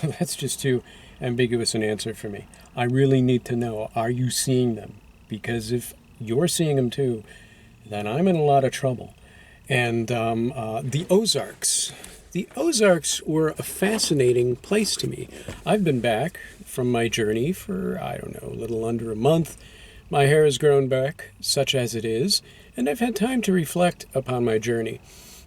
That's just too ambiguous an answer for me. I really need to know, are you seeing them? Because if you're seeing them too, then I'm in a lot of trouble. And the Ozarks. The Ozarks were a fascinating place to me. I've been back from my journey for, I don't know, a little under a month. My hair has grown back, such as it is, and I've had time to reflect upon my journey.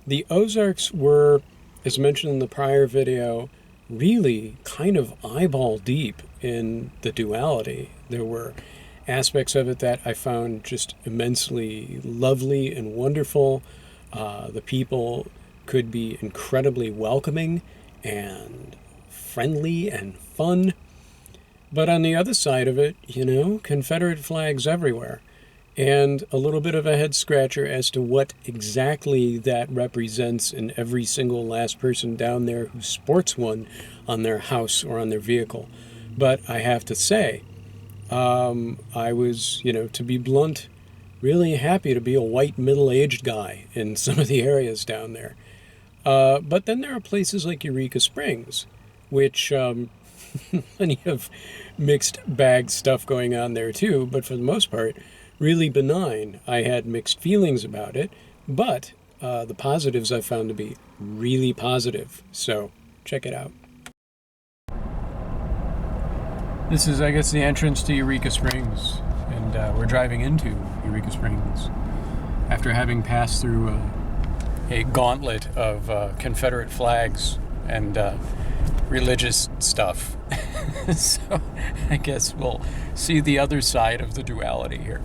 The Ozarks were, as mentioned in the prior video, really kind of eyeball deep in the duality. There were aspects of it that I found just immensely lovely and wonderful. The people could be incredibly welcoming and friendly and fun. But on the other side of it, Confederate flags everywhere. And a little bit of a head scratcher as to what exactly that represents in every single last person down there who sports one on their house or on their vehicle. But I have to say, I was, to be blunt, really happy to be a white middle-aged guy in some of the areas down there. But then there are places like Eureka Springs, which plenty of mixed bag stuff going on there too, but for the most part, really benign. I had mixed feelings about it, but the positives I found to be really positive. So check it out. This is, I guess, the entrance to Eureka Springs, and we're driving into Eureka Springs after having passed through a gauntlet of Confederate flags and religious stuff. So I guess we'll see the other side of the duality here.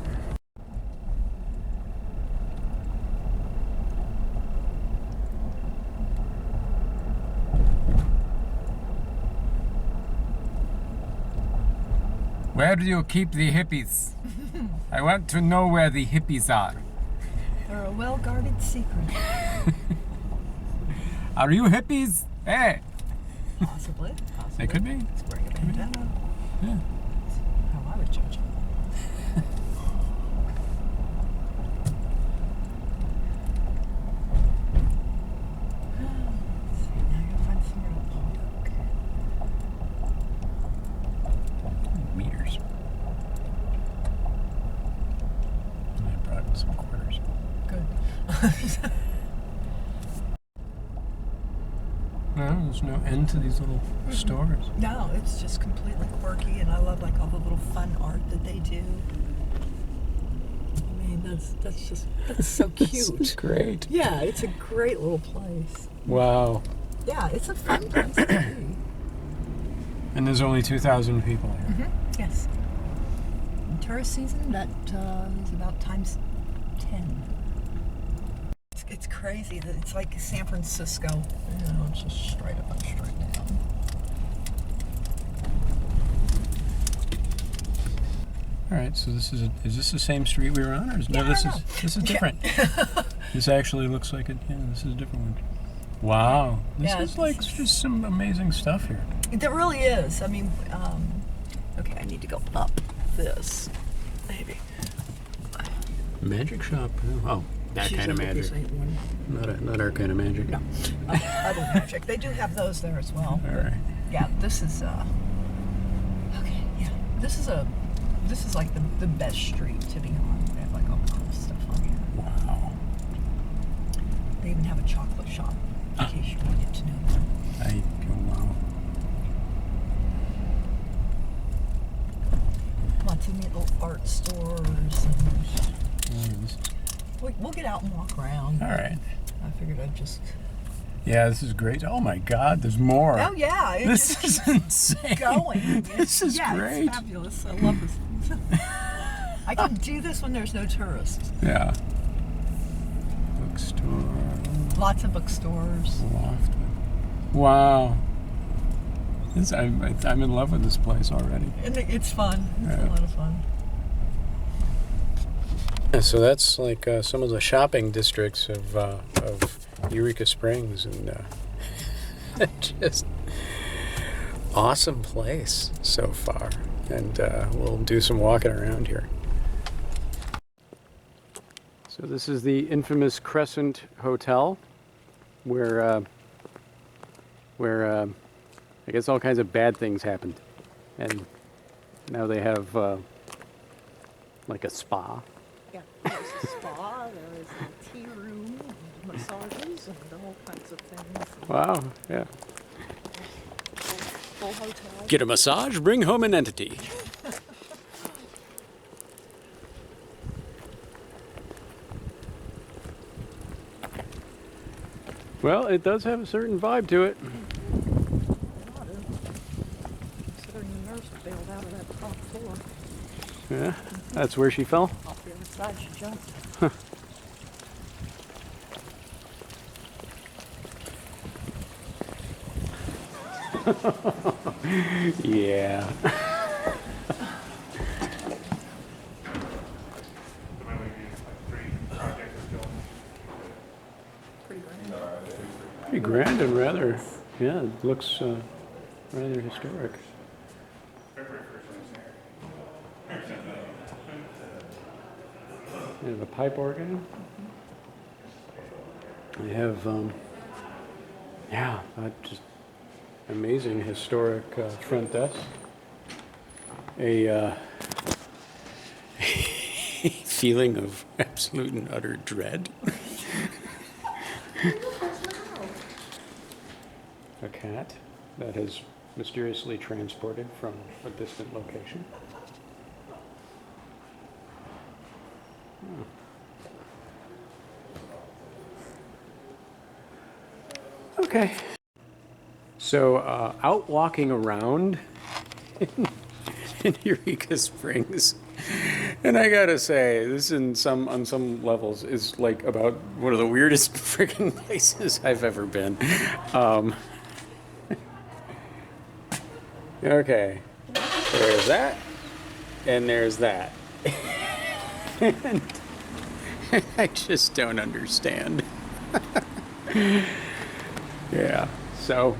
Where do you keep the hippies? I want to know where the hippies are. They're a well-guarded secret. Are you hippies? Hey! Possibly. They could be. It's wearing a bandana. Yeah. How I would judge it. Let's see, now I gotta find somewhere to park. Meters. I brought in some quarters. Good. No, there's no end to these little stores. No, it's just completely quirky, and I love all the little fun art that they do. I mean, that's so cute. This is great. Yeah, it's a great little place. Wow. Yeah, it's a fun place to be. And there's only 2,000 people here. Mm-hmm. Yes. In tourist season, that is about times 10. It's crazy that it's like San Francisco. It's just straight up and straight down. All right, so is this the same street we were on, or Yeah, this is different? Yeah. This actually looks like it. Yeah, this is a different one. Wow, this is like just some amazing stuff here. There really is. I mean, okay, I need to go up this, maybe. Magic shop. Oh, that kind of magic. Not our kind of magic. No, other magic. They do have those there as well. All right. Yeah, this is okay. Yeah, this is like the best street to be on. They have like all the cool stuff on here. Wow. They even have a chocolate shop in case you wanted to know. Wow. Lots of neat little art stores. And we'll get out and walk around. All right. I figured I'd just. Yeah, this is great. Oh my God, there's more. Oh yeah, this is insane. Going. This is great. It's fabulous. I love this. I can do this when there's no tourists. Yeah. Bookstore. Lots of bookstores. Loft. Wow. I'm in love with this place already. And it's fun. It's a lot of fun. Yeah, so that's like some of the shopping districts of Eureka Springs, and just awesome place so far. And we'll do some walking around here. So this is the infamous Crescent Hotel, where I guess all kinds of bad things happened. And now they have like a spa. Yeah, there's a spa, there is a tea room, and massages, and all kinds of things. Wow, yeah. Full hotel. Get a massage, bring home an entity. Well, it does have a certain vibe to it. Considering the nurse bailed out of that top floor. Yeah, that's where she fell. Off the other side she jumped. Yeah. Pretty grand and rather, yeah, it looks rather historic. They have a pipe organ. They have, yeah, just amazing historic front desk. A feeling of absolute and utter dread. A cat that has mysteriously transported from a distant location. Okay. So out walking around in Eureka Springs, and I gotta say, this on some levels is like about one of the weirdest freaking places I've ever been. Okay, there's that, and there's that. And I just don't understand. Yeah, so,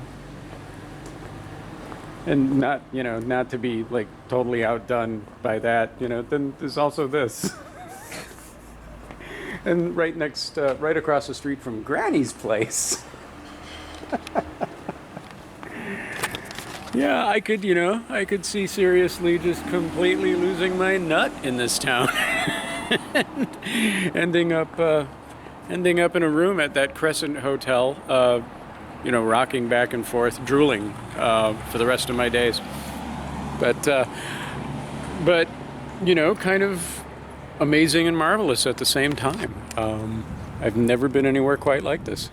and not to be like totally outdone by that, then there's also this. And right across the street from Granny's place. Yeah, I could see seriously just completely losing my nut in this town. ending up in a room at that Crescent Hotel, rocking back and forth, drooling for the rest of my days. But kind of amazing and marvelous at the same time. I've never been anywhere quite like this.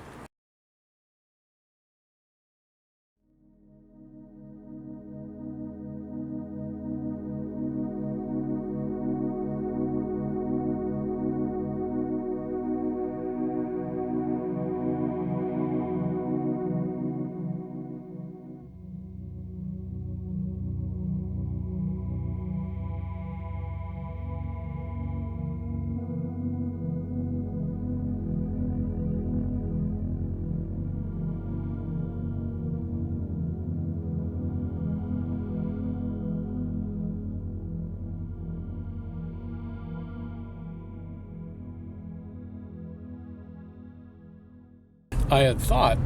I had thought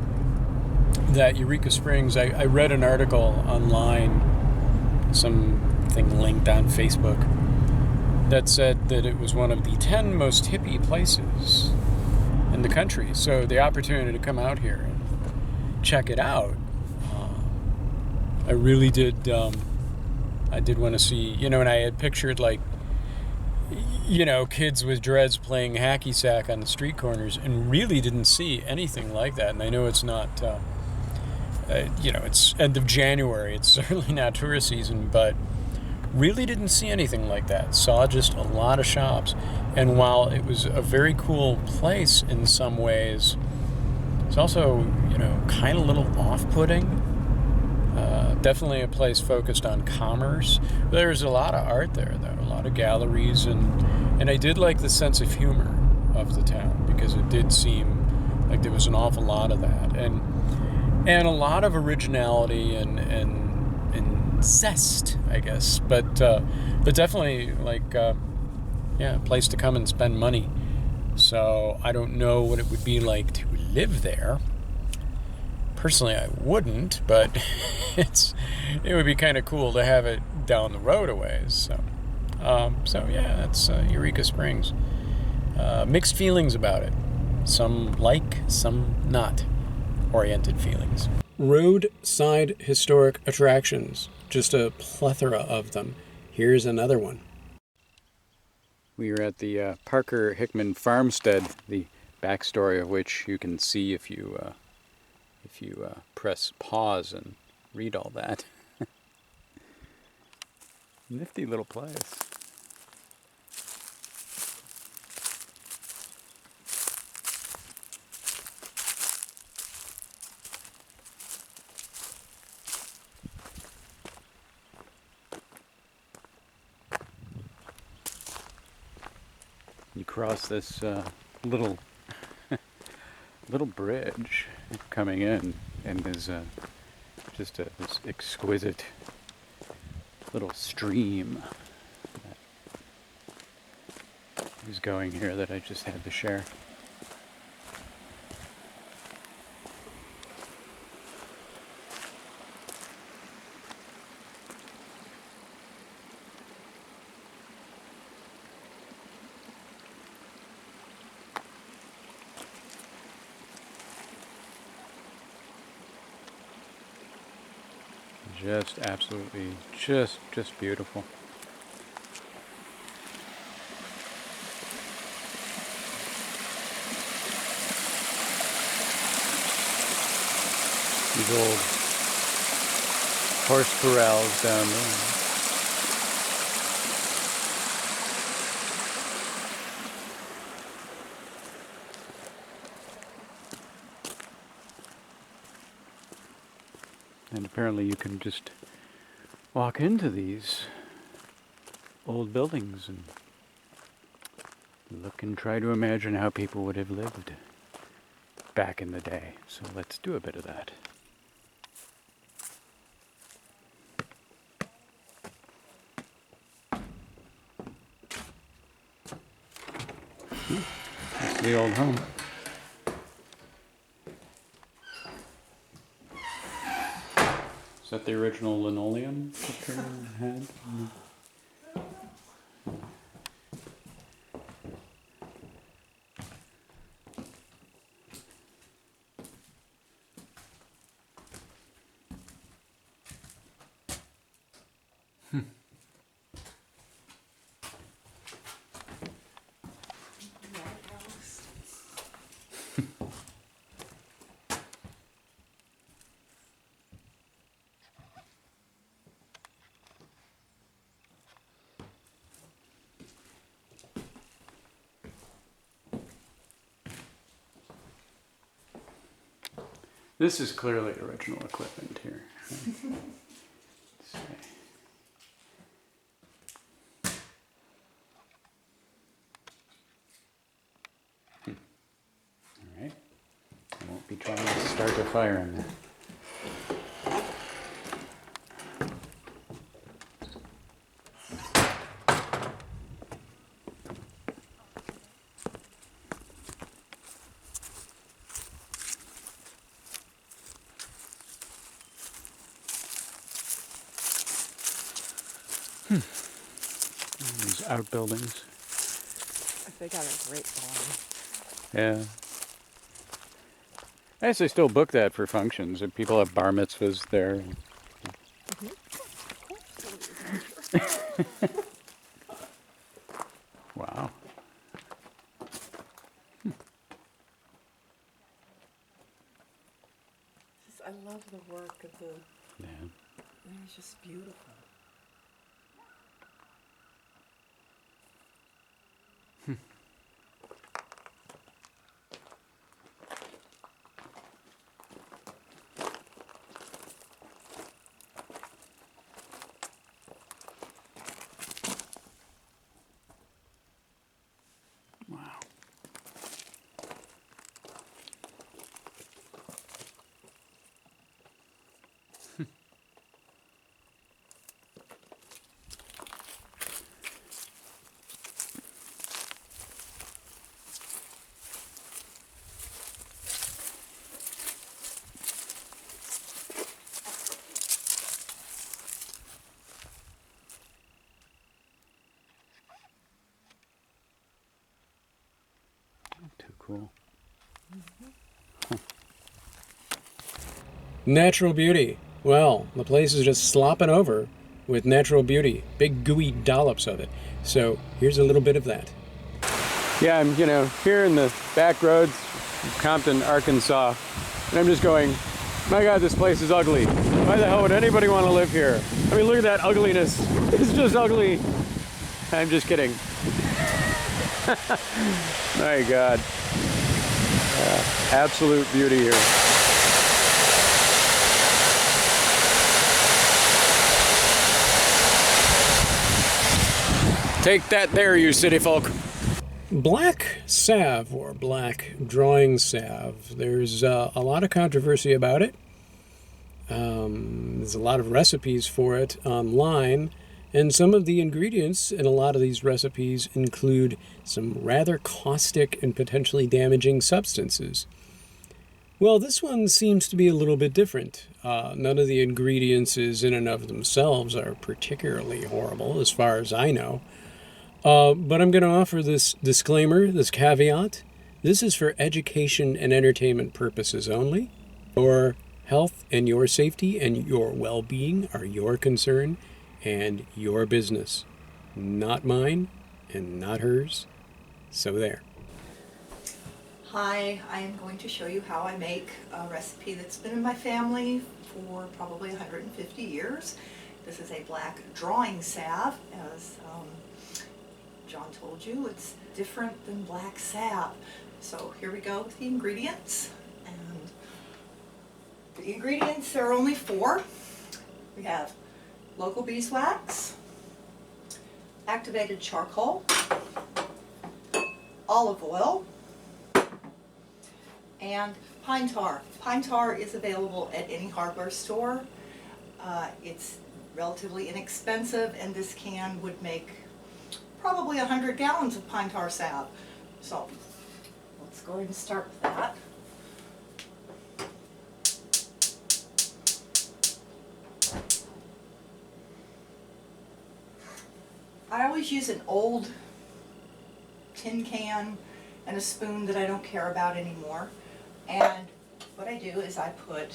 that Eureka Springs, I read an article online, something linked on Facebook, that said that it was one of the 10 most hippie places in the country. So the opportunity to come out here and check it out, I really did, I did want to see, and I had pictured like, kids with dreads playing hacky sack on the street corners, and really didn't see anything like that. And I know it's not, it's end of January. It's certainly not tourist season, but really didn't see anything like that. Saw just a lot of shops. And while it was a very cool place in some ways, it's also, kind of a little off-putting. Definitely a place focused on commerce. There's a lot of art there, though, a lot of galleries, and I did like the sense of humor of the town, because it did seem like there was an awful lot of that, and a lot of originality and zest, I guess. But definitely like a place to come and spend money. So I don't know what it would be like to live there. Personally, I wouldn't, but it would be kind of cool to have it down the road a ways. So yeah, that's Eureka Springs. Mixed feelings about it. Some like, some not. Oriented feelings. Roadside historic attractions. Just a plethora of them. Here's another one. We are at the Parker Hickman Farmstead, the backstory of which you can see if you press pause and read all that. Nifty little place. You cross this little bridge coming in, and there's just this exquisite little stream that is going here that I just had to share. Just absolutely, just beautiful. These old horse corrals down there. And apparently you can just walk into these old buildings and look and try to imagine how people would have lived back in the day. So let's do a bit of that. That's the old home. Is that the original linoleum that they had? This is clearly original equipment here. All right. I won't be trying to start a fire in there. These outbuildings. They got a great barn. Yeah. I guess they still book that for functions. If people have bar mitzvahs there. Wow. I love the work of the. Yeah. It's just beautiful. Wow. cool. Natural beauty. Well, the place is just slopping over with natural beauty. Big gooey dollops of it. So here's a little bit of that. Yeah, I'm, here in the back roads of Compton, Arkansas, and I'm just going, my God, this place is ugly. Why the hell would anybody want to live here? I mean, look at that ugliness. It's just ugly. I'm just kidding. My God. Absolute beauty here. Take that there, you city folk. Black salve, or black drawing salve. There's a lot of controversy about it. There's a lot of recipes for it online, and some of the ingredients in a lot of these recipes include some rather caustic and potentially damaging substances. Well, this one seems to be a little bit different. None of the ingredients in and of themselves are particularly horrible, as far as I know. But I'm going to offer this disclaimer, this caveat. This is for education and entertainment purposes only. Your health and your safety and your well-being are your concern and your business. Not mine and not hers. So there. Hi, I am going to show you how I make a recipe that's been in my family for probably 150 years. This is a black drawing salve. As John told you, it's different than black salve. So here we go with the ingredients. And the ingredients, there are only 4. We have local beeswax, activated charcoal, olive oil, and pine tar. Pine tar is available at any hardware store. It's relatively inexpensive, and this can would make probably 100 gallons of pine tar salve. So let's go ahead and start with that. I always use an old tin can and a spoon that I don't care about anymore. And what I do is I put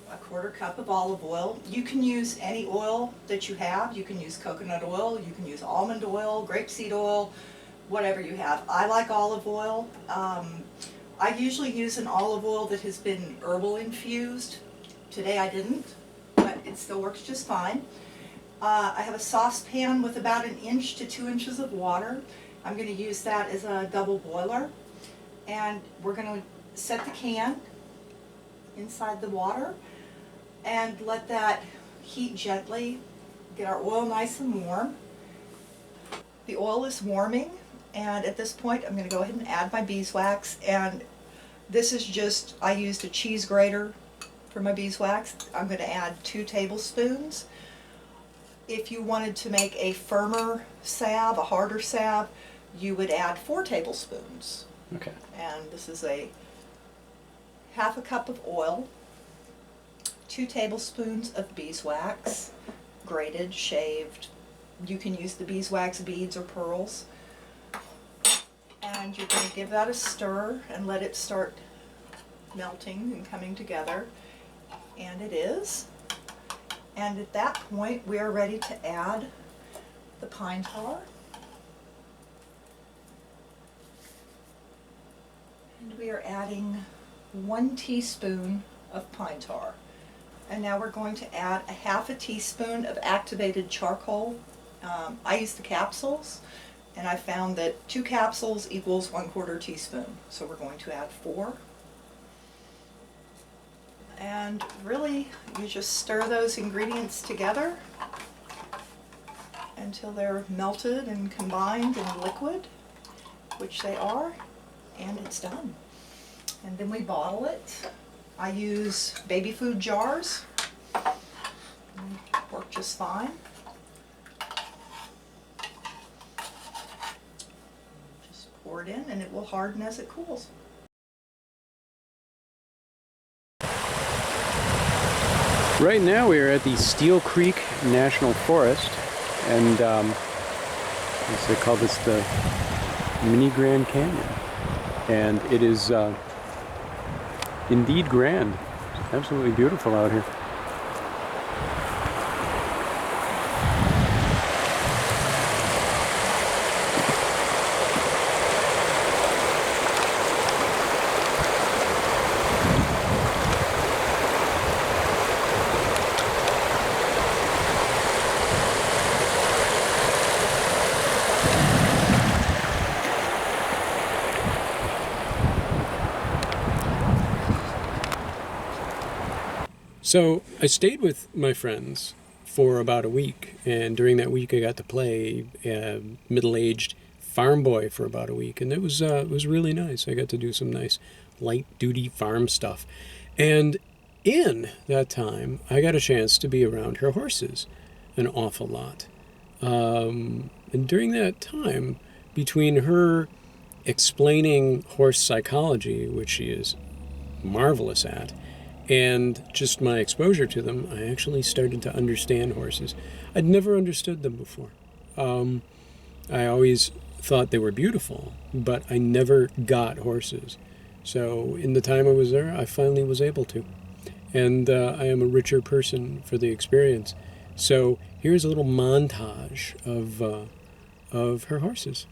a 1/4 cup of olive oil. You can use any oil that you have. You can use coconut oil, you can use almond oil, grapeseed oil, whatever you have. I like olive oil. I usually use an olive oil that has been herbal infused. Today I didn't, but it still works just fine. I have a saucepan with about 1 inch to 2 inches of water. I'm going to use that as a double boiler. And we're going to set the can inside the water and let that heat gently, get our oil nice and warm. The oil is warming, and at this point I'm going to go ahead and add my beeswax. And this is just, I used a cheese grater for my beeswax. I'm going to add 2 tablespoons. If you wanted to make a firmer salve, a harder salve, you would add 4 tablespoons. Okay. And this is a 1/2 cup of oil, 2 tablespoons of beeswax, grated, shaved. You can use the beeswax beads or pearls. And you're going to give that a stir and let it start melting and coming together. And it is. And at that point, we are ready to add the pine tar. And we are adding 1 teaspoon of pine tar. And now we're going to add a 1/2 teaspoon of activated charcoal. I use the capsules, and I found that 2 capsules equals 1/4 teaspoon. So we're going to add 4. And really, you just stir those ingredients together until they're melted and combined in liquid, which they are, and it's done. And then we bottle it. I use baby food jars. Work just fine. Just pour it in, and it will harden as it cools. Right now we are at the Steel Creek National Forest, and they call this the mini Grand Canyon. And it is indeed grand. It's absolutely beautiful out here. So I stayed with my friends for about a week, and during that week I got to play middle-aged farm boy for about a week, and it was really nice. I got to do some nice light-duty farm stuff, and in that time I got a chance to be around her horses an awful lot. And during that time, between her explaining horse psychology, which she is marvelous at, and just my exposure to them, I actually started to understand horses. I'd never understood them before. I always thought they were beautiful, but I never got horses. So in the time I was there, I finally was able to. And I am a richer person for the experience. So here's a little montage of her horses.